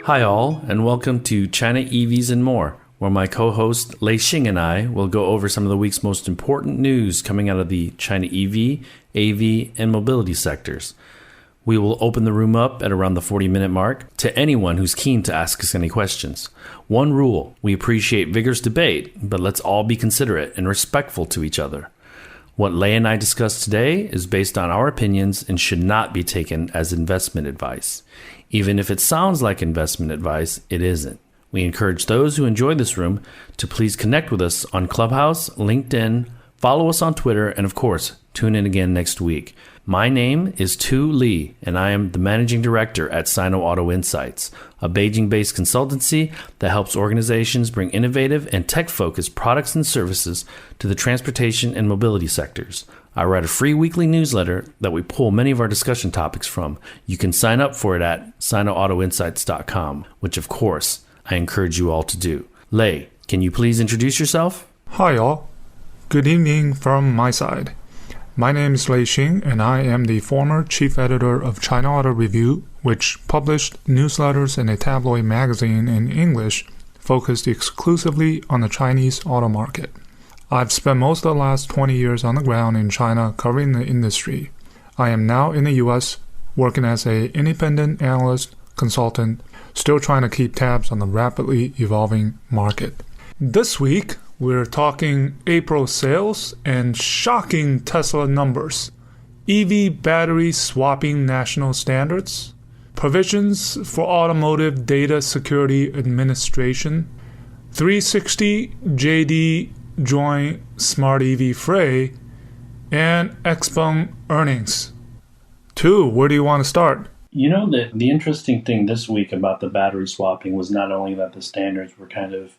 Hi all, and welcome to China EVs and More, where my co-host Lei Xing and I will go over some of the week's most important news coming out of the China EV, AV, and mobility sectors. We will open the room up at around the 40-minute mark to anyone who's keen to ask us any questions. One rule, we appreciate vigorous debate, but let's all be considerate and respectful to each other. What Lei and I discussed today is based on our opinions and should not be taken as investment advice. Even if it sounds like investment advice, it isn't. We encourage those who enjoy this room to please connect with us on Clubhouse, LinkedIn, follow us on Twitter, and of course, tune in again next week. My name is Tu Li, and I am the Managing Director at Sino Auto Insights, a Beijing-based consultancy that helps organizations bring innovative and tech-focused products and services to the transportation and mobility sectors. I write a free weekly newsletter that we pull many of our discussion topics from. You can sign up for it at sinoautoinsights.com, which of course, I encourage you all to do. Lei, can you please introduce yourself? Hi all. Good evening from my side. My name is Lei Xing, and I am the former chief editor of China Auto Review, which published newsletters and a tabloid magazine in English focused exclusively on the Chinese auto market. I've spent most of the last 20 years on the ground in China covering the industry. I am now in the US working as an independent analyst consultant, still trying to keep tabs on the rapidly evolving market. This week, we're talking April sales and shocking Tesla numbers, EV battery swapping national standards, provisions for Automotive Data Security Administration, 360 JD join Smart EV fray, and XPeng earnings. Tu, where do you want to start? You know, the interesting thing this week about the battery swapping was not only that the standards were kind of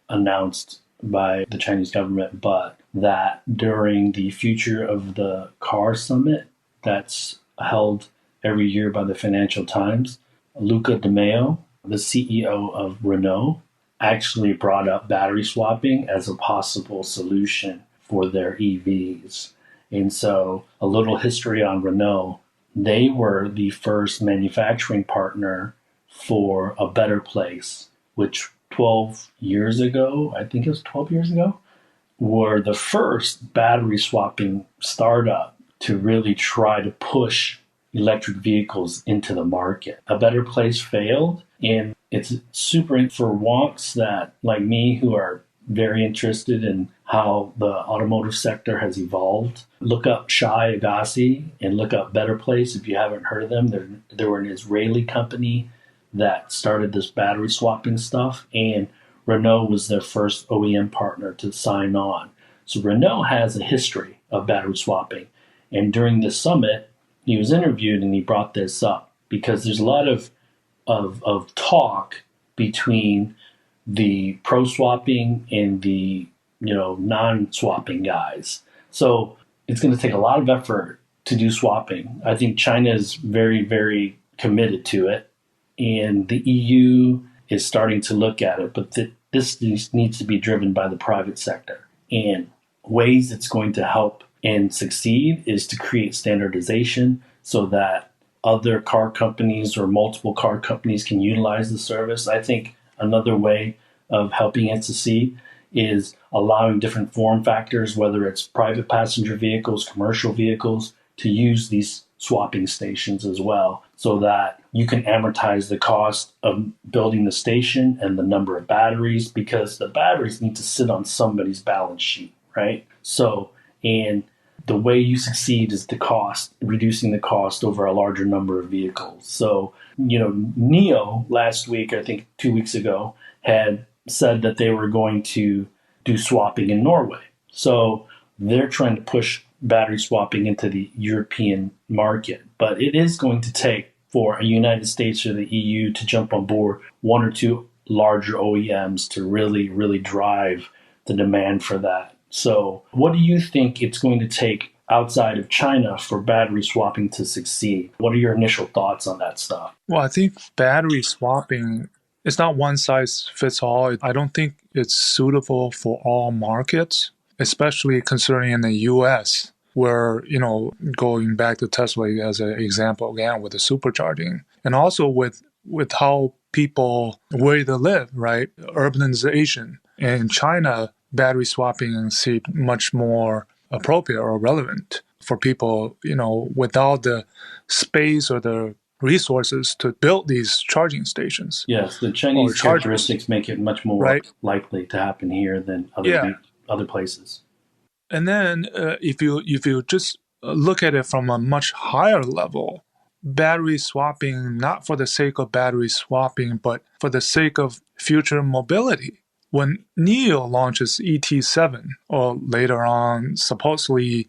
announced by the Chinese government, but that during the Future of the Car Summit that's held every year by the Financial Times, Luca De Meo, the CEO of Renault, actually brought up battery swapping as a possible solution for their EVs. And so a little history on Renault. They were the first manufacturing partner for A Better Place, which 12 years ago, I think it was 12 years ago, were the first battery swapping startup to really try to push electric vehicles into the market. A Better Place failed, and it's super for wonks that, like me, who are very interested in how the automotive sector has evolved. Look up Shai Agassi and look up Better Place if you haven't heard of them. They were an Israeli company that started this battery swapping stuff, and Renault was their first OEM partner to sign on. So Renault has a history of battery swapping. And during this summit, he was interviewed and he brought this up because there's a lot of talk between the pro-swapping and the non-swapping guys. So it's going to take a lot of effort to do swapping. I think China is very, very committed to it, and the EU is starting to look at it, but this needs to be driven by the private sector. And ways it's going to help and succeed is to create standardization so that other car companies or multiple car companies can utilize the service. I think another way of helping it succeed is allowing different form factors, whether it's private passenger vehicles, commercial vehicles, to use these swapping stations as well, so that you can amortize the cost of building the station and the number of batteries, because the batteries need to sit on somebody's balance sheet, right? So, and the way you succeed is the cost, reducing the cost over a larger number of vehicles. So, NIO last week, I think 2 weeks ago, had said that they were going to do swapping in Norway. So they're trying to push battery swapping into the European market. But it is going to take for a United States or the EU to jump on board one or two larger OEMs to really, really drive the demand for that. So what do you think it's going to take outside of China for battery swapping to succeed? What are your initial thoughts on that stuff? Well, I think battery swapping, it's not one size fits all. I don't think it's suitable for all markets, especially considering in the US, where, going back to Tesla as an example again with the supercharging, and also with how people where they live, right? Urbanization. And in China, battery swapping seemed much more appropriate or relevant for people, without the space or the resources to build these charging stations. Yes, the Or Chinese chargers, characteristics make it much more right? likely to happen here than Yeah. other places. And then if you just look at it from a much higher level, battery swapping, not for the sake of battery swapping, but for the sake of future mobility. When NIO launches ET7, or later on, supposedly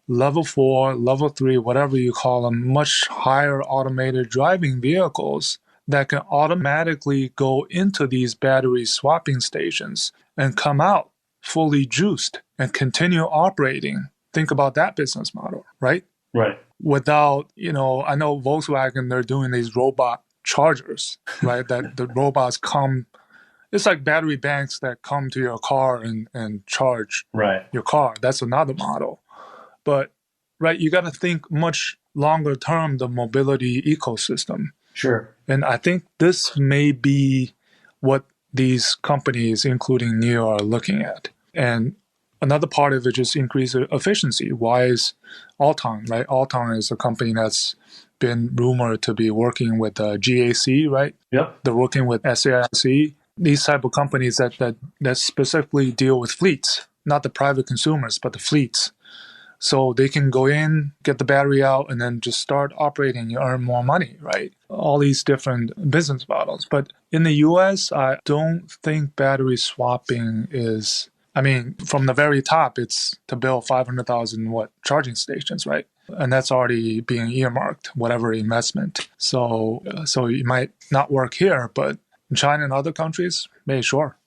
level 4, level 3, whatever you call them, much higher automated driving vehicles that can automatically go into these battery swapping stations and come out fully juiced and continue operating. Think about that business model, right? Right. Without, I know Volkswagen, they're doing these robot chargers, right? That the robots come, it's like battery banks that come to your car and charge your car. That's another model. But, right, you got to think much longer term, the mobility ecosystem. Sure. And I think this may be what these companies, including NIO, are looking at. And another part of it is increase efficiency. Why is Alton, right? Alton is a company that's been rumored to be working with GAC, right? Yep. They're working with SAIC. These type of companies that specifically deal with fleets, not the private consumers, but the fleets. So they can go in, get the battery out, and then just start operating. You earn more money, right? All these different business models. But in the US, I don't think battery swapping is, from the very top, it's to build 500,000 charging stations, right? And that's already being earmarked, whatever investment. So it might not work here, but in China and other countries, maybe sure.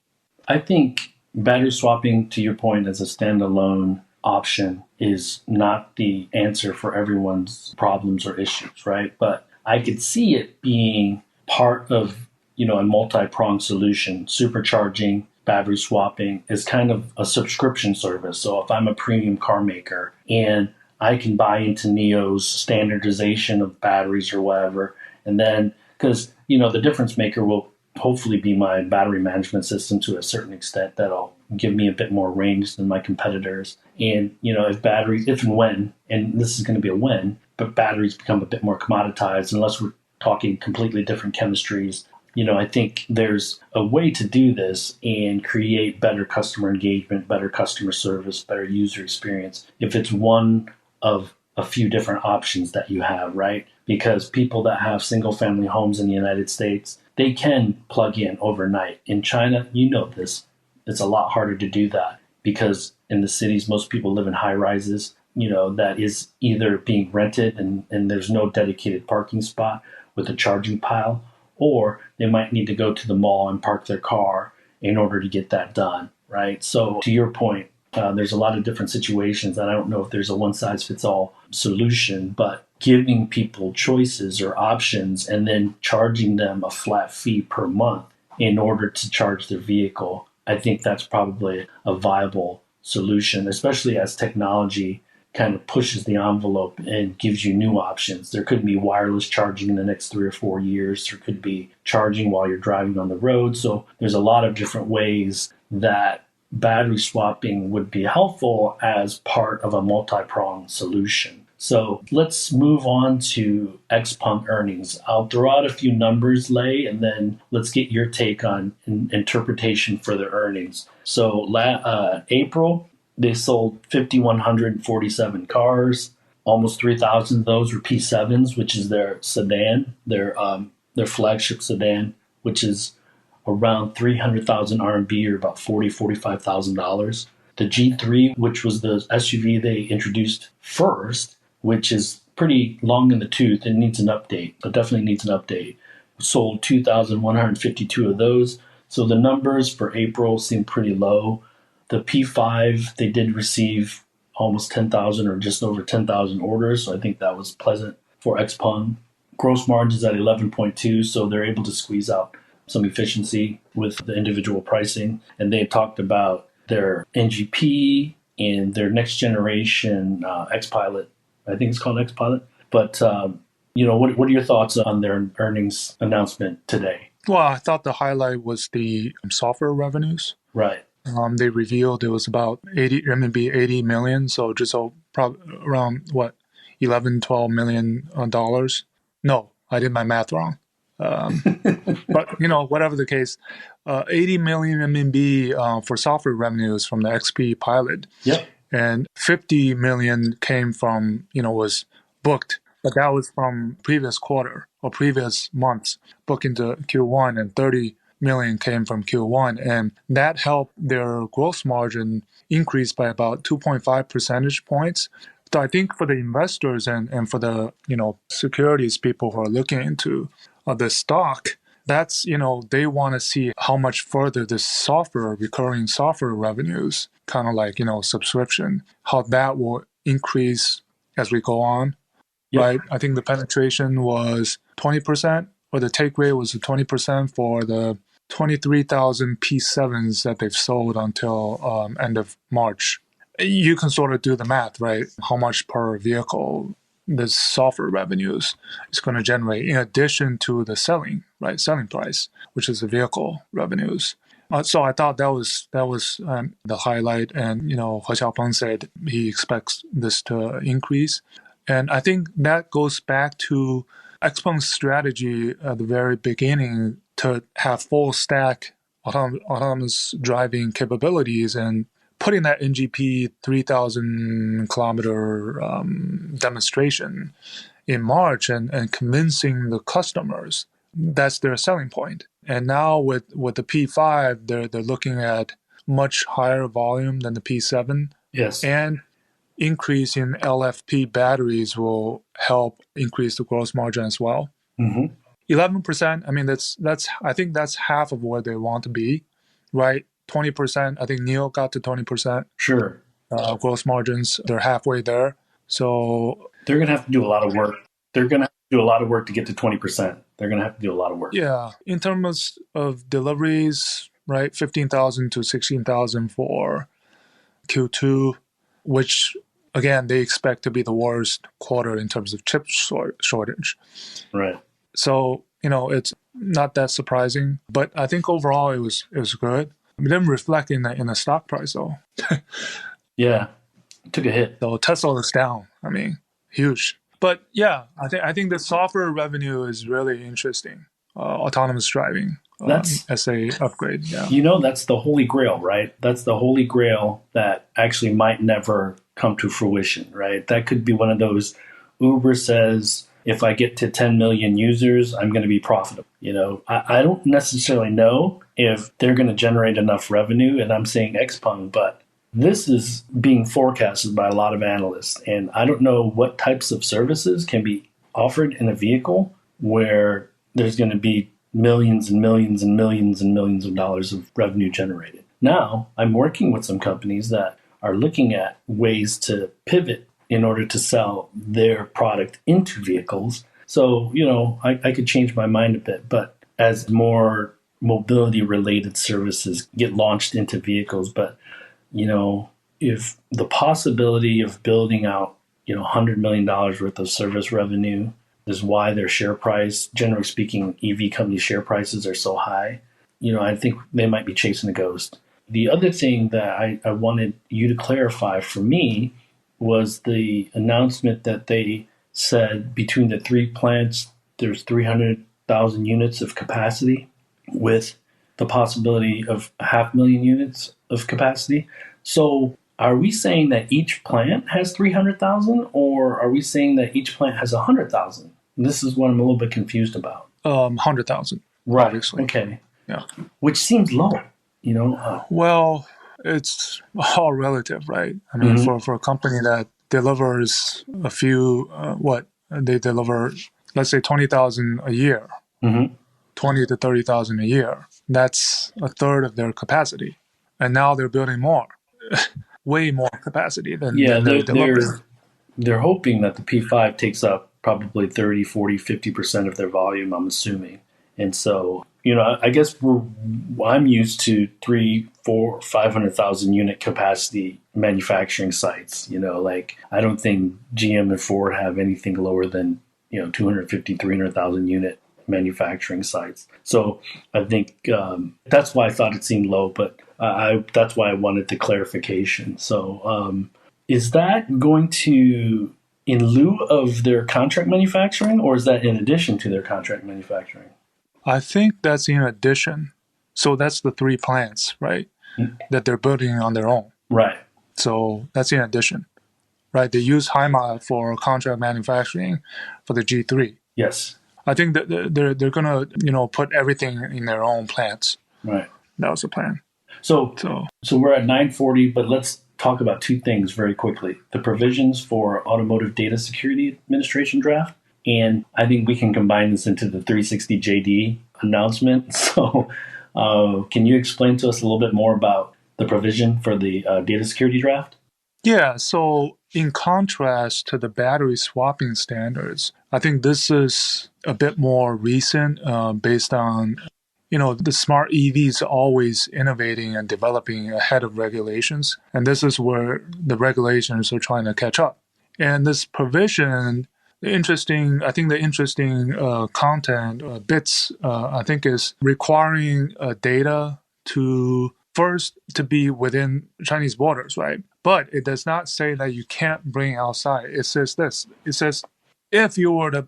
I think battery swapping, to your point, as a standalone option is not the answer for everyone's problems or issues, right? But I could see it being part of, a multi-pronged solution. Supercharging, battery swapping is kind of a subscription service. So if I'm a premium car maker and I can buy into NIO's standardization of batteries or whatever, and then, because, the difference maker will hopefully be my battery management system to a certain extent that'll give me a bit more range than my competitors. And, if and when, and this is going to be a when, but batteries become a bit more commoditized, unless we're talking completely different chemistries, I think there's a way to do this and create better customer engagement, better customer service, better user experience if it's one of a few different options that you have, right? Because people that have single family homes in the United States, they can plug in overnight. In China, this, it's a lot harder to do that because in the cities, most people live in high rises, that is either being rented and there's no dedicated parking spot with a charging pile, or they might need to go to the mall and park their car in order to get that done, right? So to your point, there's a lot of different situations, and I don't know if there's a one-size-fits-all solution, but giving people choices or options and then charging them a flat fee per month in order to charge their vehicle, I think that's probably a viable solution, especially as technology kind of pushes the envelope and gives you new options. There could be wireless charging in the next 3 or 4 years. There could be charging while you're driving on the road. So there's a lot of different ways that battery swapping would be helpful as part of a multi-pronged solution. So let's move on to XPeng earnings. I'll throw out a few numbers, Lei, and then let's get your take on interpretation for the earnings. So April, they sold 5,147 cars. Almost 3,000 of those were P7s, which is their sedan, their flagship sedan, which is around 300,000 RMB, or about $45,000. The G3, which was the SUV they introduced first, which is pretty long in the tooth and needs an update. It definitely needs an update. Sold 2,152 of those. So the numbers for April seem pretty low. The P5, they did receive almost 10,000 or just over 10,000 orders. So I think that was pleasant for XPeng. Gross margins at 11.2, so they're able to squeeze out some efficiency with the individual pricing. And they talked about their NGP and their next generation X-Pilot. I think it's called X-Pilot. But, what are your thoughts on their earnings announcement today? Well, I thought the highlight was the software revenues. Right. They revealed it was about 80 million, so just around what, 11, 12 million dollars. No, I did my math wrong. But whatever the case, 80 million RMB for software revenues from the XP pilot, Yep. and 50 million came from was booked, but that was from previous quarter or previous months booked into Q1, and 30 million came from Q1, and that helped their gross margin increase by about 2.5 percentage points. So I think for the investors and for the securities people who are looking into the stock, that's they want to see how much further this recurring software revenues, kind of like subscription, how that will increase as we go on. Yep. Right? I think the penetration was 20%, or the take rate was 20% for the 23,000 P7s that they've sold until end of March. You can sort of do the math, right? How much per vehicle this software revenues is going to generate in addition to the selling price, which is the vehicle revenues. So I thought that was the highlight. And He Xiaopeng said he expects this to increase. And I think that goes back to XPeng's strategy at the very beginning to have full stack autonomous driving capabilities, and putting that NGP 3,000 kilometer demonstration in March and convincing the customers that's their selling point. And now with the P5, they're looking at much higher volume than the P7. Yes. And increase in LFP batteries will help increase the gross margin as well. 11%. I mean, that's I think that's half of where they want to be, right? 20%. I think NIO got to 20%. Sure. Gross margins, they're halfway there. So they're going to have to do a lot of work. They're going to have to do a lot of work to get to 20%. They're going to have to do a lot of work. Yeah. In terms of deliveries, right? 15,000 to 16,000 for Q2, which again, they expect to be the worst quarter in terms of chip shortage. Right. So, it's not that surprising, but I think overall it was good. It didn't reflect in the stock price though. Yeah, it took a hit. So Tesla is down. I mean, huge. But yeah, I think the software revenue is really interesting. Autonomous driving. As a upgrade. Yeah. That's the holy grail, right? That's the holy grail that actually might never come to fruition, right? That could be one of those. Uber says, if I get to 10 million users, I'm going to be profitable. I don't necessarily know if they're going to generate enough revenue, and I'm saying XPeng, but this is being forecasted by a lot of analysts, and I don't know what types of services can be offered in a vehicle where there's going to be millions and millions and millions and millions of dollars of revenue generated. Now, I'm working with some companies that are looking at ways to pivot in order to sell their product into vehicles. So, I could change my mind a bit, but as more mobility-related services get launched into vehicles, but, if the possibility of building out, $100 million worth of service revenue is why their share price, generally speaking, EV company share prices are so high, I think they might be chasing a ghost. The other thing that I wanted you to clarify for me was the announcement that they said between the three plants, there's 300,000 units of capacity with the possibility of 500,000 units of capacity. So are we saying that each plant has 300,000, or are we saying that each plant has 100,000? This is what I'm a little bit confused about. 100,000. Right. Obviously. Okay. Yeah. Which seems low, Well, it's all relative, right? I mean, for a company that delivers a few, they deliver, let's say 20,000 a year, 20 to 30,000 a year. That's a third of their capacity. And now they're building more, way more capacity than they're delivering. They're hoping that the P5 takes up probably 30, 40, 50% of their volume, I'm assuming. And so, I guess I'm used to 300, 400, 500,000 unit capacity manufacturing sites. I don't think GM and Ford have anything lower than 250, 300,000 unit manufacturing sites. So I think that's why I thought it seemed low, but that's why I wanted the clarification. So is that going to in lieu of their contract manufacturing, or is that in addition to their contract manufacturing? I think that's in addition. So that's the 3 plants, right, that they're building on their own. Right. So that's in addition, right? They use Haima for contract manufacturing for the G3. Yes. I think that they're gonna put everything in their own plants. Right. That was the plan. So we're at 9:40, but let's talk about 2 things very quickly: the provisions for Automotive Data Security Administration draft, and I think we can combine this into the 360 JD announcement. So can you explain to us a little bit more about the provision for the data security draft? Yeah, so in contrast to the battery swapping standards, I think this is a bit more recent based on, the smart EVs always innovating and developing ahead of regulations. And this is where the regulations are trying to catch up. And this provision, the interesting content bits, I think, is requiring data to first to be within Chinese borders, right? But it does not say that you can't bring outside. It says this. It says if you were to,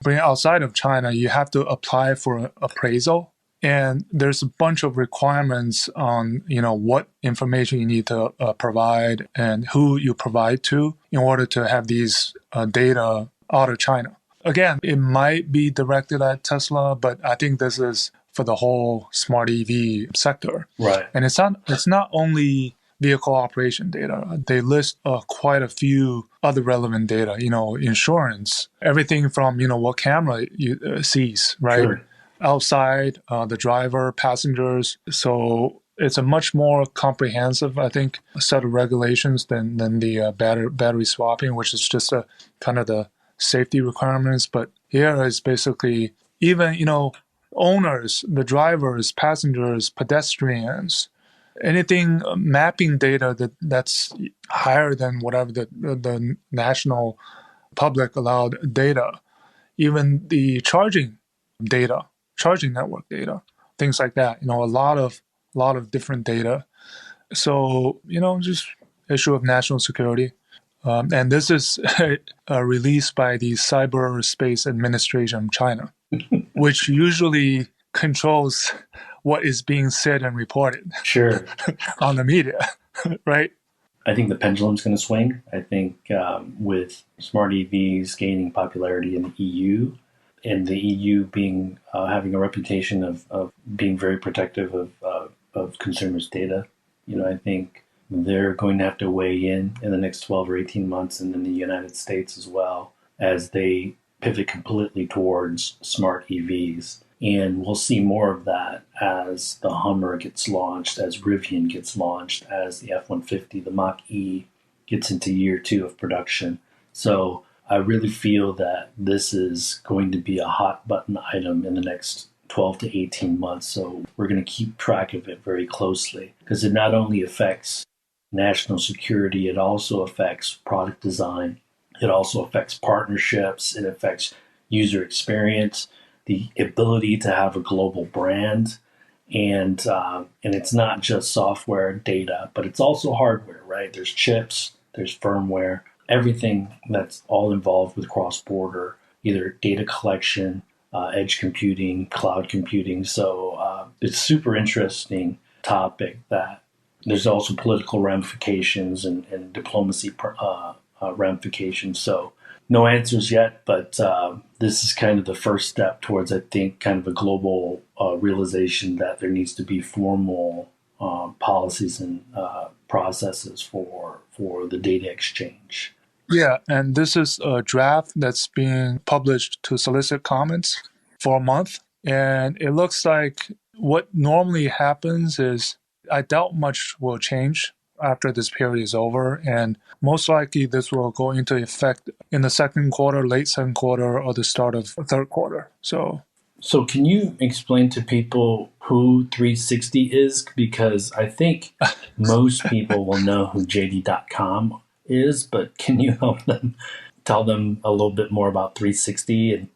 bring outside of China, you have to apply for appraisal. And there's a bunch of requirements on, what information you need to provide and who you provide to in order to have these data out of China. Again, it might be directed at Tesla, but I think this is for the whole smart EV sector. Right. And it's not only vehicle operation data. They list quite a few other relevant data, insurance, everything from, what camera you sees, right? Sure. Outside, the driver, passengers. So it's a much more comprehensive, I think, set of regulations than the battery swapping, which is just a kind of the safety requirements. But here is basically even, owners, the drivers, passengers, pedestrians, anything mapping data that's higher than whatever the national public allowed data, even the charging network data, things like that. A lot of different data. So just issue of national security. And this is released by the Cyberspace Administration of China, which usually controls what is being said and reported. Sure. On the media, right? I think the pendulum's going to swing. I think with smart EVs gaining popularity in the EU, and the EU being having a reputation of being very protective of consumers' data, I think they're going to have to weigh in the next 12 or 18 months, and in the United States as well, as they pivot completely towards smart EVs. And we'll see more of that as the Hummer gets launched, as Rivian gets launched, as the F-150, the Mach-E gets into year 2 of production. So I really feel that this is going to be a hot button item in the next 12 to 18 months. So we're going to keep track of it very closely, because it not only affects national security, it also affects product design. It also affects partnerships. It affects user experience, the ability to have a global brand. And it's not just software data, but it's also hardware, right? There's chips, there's firmware, everything that's all involved with cross-border, either data collection, edge computing, cloud computing. So it's super interesting topic that there's also political ramifications and diplomacy ramifications. So no answers yet, but this is kind of the first step towards, I think, kind of a global realization that there needs to be formal policies and processes for the data exchange. Yeah, and this is a draft that's being published to solicit comments for a month. And it looks like what normally happens is I doubt much will change after this period is over. And most likely this will go into effect in the second quarter, late second quarter, or the start of the third quarter. So can you explain to people who 360 is? Because I think most people will know who JD.com is, but can you help them tell them a little bit more about 360 and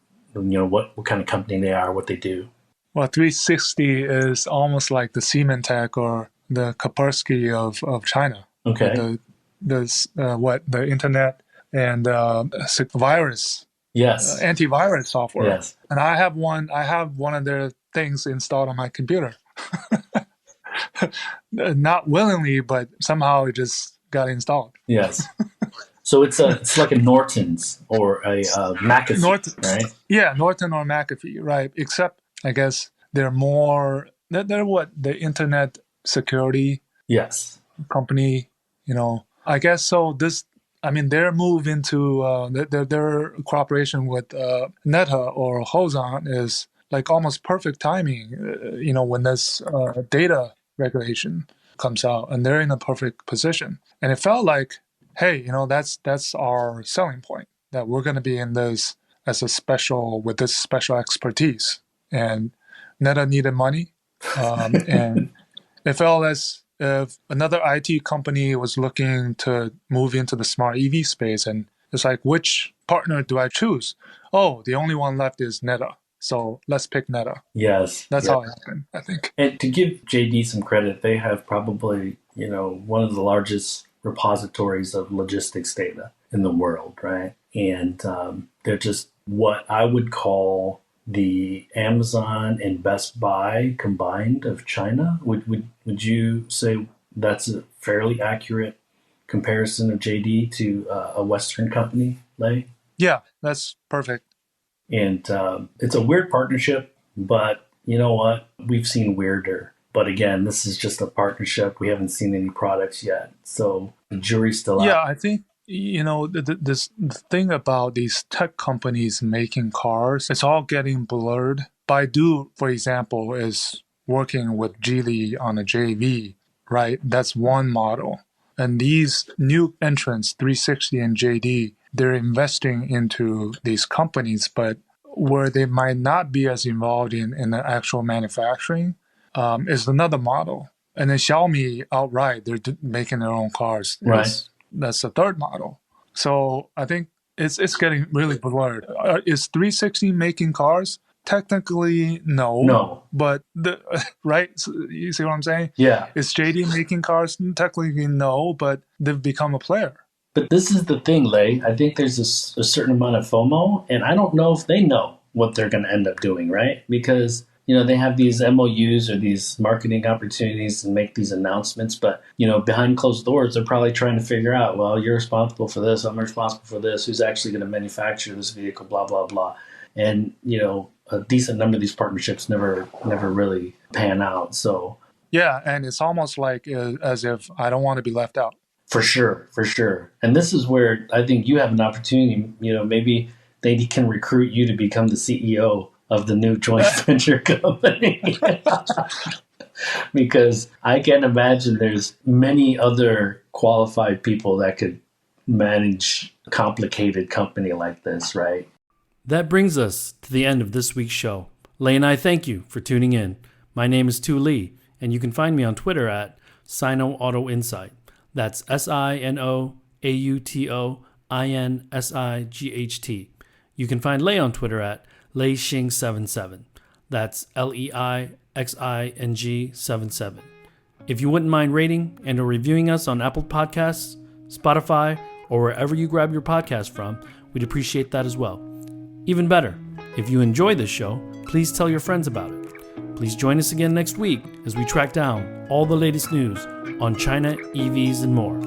what kind of company they are, what they do. Well, 360 is almost like the Symantec or the Kaspersky of China. Okay. The internet and virus, Yes. antivirus software. Yes. And I have one of their things installed on my computer. Not willingly, but somehow it just got installed. Yes. So it's like a Norton's or a McAfee, Norton, right? Yeah, Norton or McAfee, right? Except I guess they're what, the internet security Yes. company, I guess so. Their move into their cooperation with Meta or Hosan is like almost perfect timing. When this data regulation comes out, and they're in a perfect position. And it felt like, hey, that's our selling point, that we're going to be in this with this special expertise. And Meta needed money, and it felt as if another IT company was looking to move into the smart EV space, and it's like, which partner do I choose? Oh, the only one left is Meta. So let's pick Meta. Yes. That's how it happened, I think. And to give JD some credit, they have probably, one of the largest repositories of logistics data in the world, right? And they're just what I would call the Amazon and Best Buy combined of China. Would you say that's a fairly accurate comparison of JD to a Western company, Lei? Yeah, that's perfect. And it's a weird partnership, but you know what? We've seen weirder. But again, this is just a partnership. We haven't seen any products yet. So the jury's still out. Yeah, I think, this thing about these tech companies making cars, it's all getting blurred. Baidu, for example, is working with Geely on a JV, right? That's one model. And these new entrants, 360 and JD, they're investing into these companies, but where they might not be as involved in the actual manufacturing is another model. And then Xiaomi outright, they're making their own cars. Right. That's the third model. So I think it's getting really blurred. Is 360 making cars? Technically, no. No. But right? So you see what I'm saying? Yeah. Is JD making cars? Technically, no, but they've become a player. But this is the thing, Lei. I think there's a certain amount of FOMO, and I don't know if they know what they're going to end up doing, right? Because, they have these MOUs or these marketing opportunities and make these announcements, but, behind closed doors, they're probably trying to figure out, well, you're responsible for this, I'm responsible for this, who's actually going to manufacture this vehicle, blah, blah, blah. And, a decent number of these partnerships never really pan out. So yeah, and it's almost like as if I don't want to be left out. For sure. And this is where I think you have an opportunity, maybe they can recruit you to become the CEO of the new joint venture company. Because I can imagine there's many other qualified people that could manage a complicated company like this, right? That brings us to the end of this week's show. Lei and I thank you for tuning in. My name is Tu Lee, and you can find me on Twitter at Sino Auto Insight. That's SinoAutoInsight. You can find Lei on Twitter at Leixing77. That's LEIXING77. If you wouldn't mind rating and or reviewing us on Apple Podcasts, Spotify, or wherever you grab your podcast from, we'd appreciate that as well. Even better, if you enjoy this show, please tell your friends about it. Please join us again next week as we track down all the latest news on China, EVs, and more.